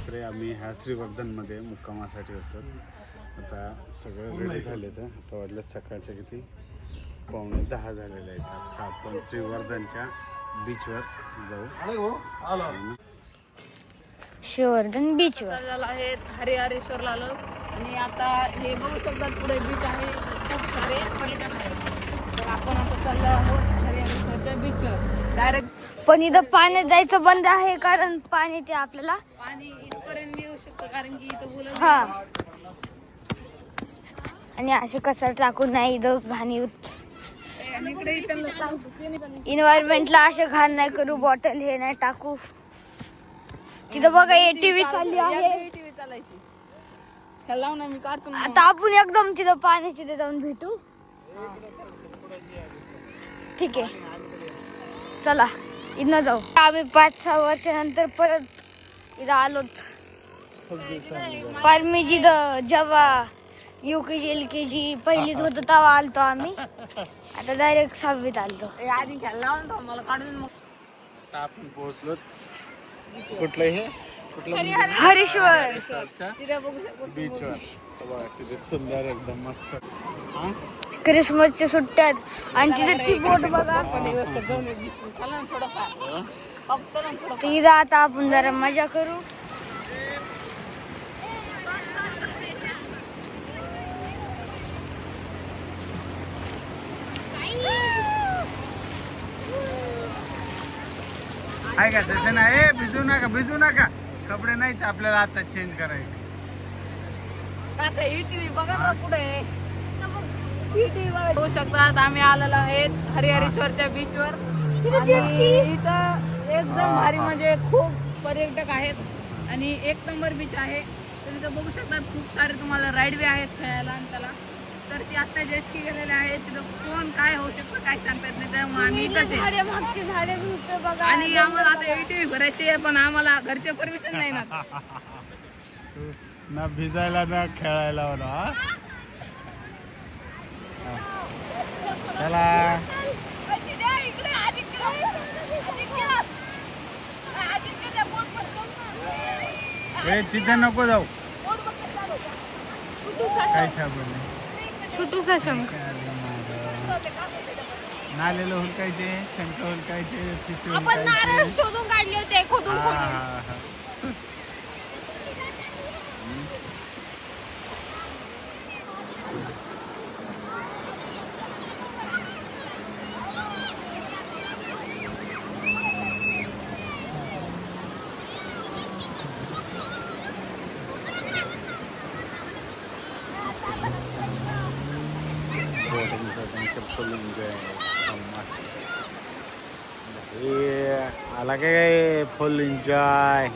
रात्री आम्ही ह्या श्रीवर्धनमध्ये मुक्कामासाठी होतो. आता सगळं रेडी झाले तर आता वाटलं सकाळच्या किती 9:45 झालेले आहेत. आता आपण श्रीवर्धनच्या बीचवर जाऊ. श्रीवर्धन बीचवर आहे हरिहरेश्वरला आलो आणि आता हे बघू शकतात पुढे बीच आहे. खूप सारे पर्यटक आहेत. तर आपण आता चाललो आहोत हरिहरेश्वरच्या बीचवर डायरेक्ट. पण इथं पाण्यात जायचं बंद आहे कारण पाणी ते आपल्याला पाणी इथपर्यंत येऊ शकतं कारण की इथं बोलत हा आणि असे कचरा टाकून नाही इथं घाणी इन्व्हायरमेंटला असे घाण नाही करू. बॉटल हे नाही टाकू. तिथं बघा टीव्ही चालली आहे. टीव्ही चालायची ह्याला ना मी काढतो. आता आपण एकदम तिथं पाण्याची तिथे जाऊन भेटू. ठीक आहे चला इथनं जाऊ. आम्ही 5-6 वर्षानंतर परत इथं आलोच. पण मी जिथं जेव्हा UKG LKG पहिलीत होतो तेव्हा आलतो आम्ही. आता डायरेक्ट 6वीत आलतो. आधी खेळला मला काढून मग आता आपण पोहोचलो. कुठलं हे हरेश्वर तिथे बघू शकतो बीचवर. बघा किती सुंदर एकदम मस्त. क्रिसमसच्या सुट्ट्यात आणि तिथे ती बोट बघा. तिथं आता आपण जरा मजा करू. आहे का तसं नाही. भिजू नका कपडे नाहीत आपल्याला आता चेंज करायचे. काका ही टीव्ही बघा ना पुढे ही टीव्ही बघू शकतात. आम्ही आलेलो आहेत हरिहरेश्वरच्या बीचवर. इथं एकदम भारी म्हणजे खूप पर्यटक आहेत आणि 1 नंबर बीच आहे. तर इथं बघू शकतात खूप सारे तुम्हाला राईडवे आहेत खेळायला आणि त्याला. तर ती आता जेस्की गेलेले आहेत. तिथं कोण काय होऊ शकतं काय सांगता येत नाही. त्यामुळे आम्ही इथंच आहे आणि आम्हाला आता टीव्ही भरायची आहे पण आम्हाला घरचे परमिशन नाही ना. ना भिजायला ना खेळायला मला. चला तिथे नको जाऊ. काय साबण छोटूसा शंख नालेलं हुलकायचे शंख हुलकायचे पिशवी आपण नारळ शोधून काढले होते खोदून फुल एन्जॉय. आला काय फुल एन्जॉय.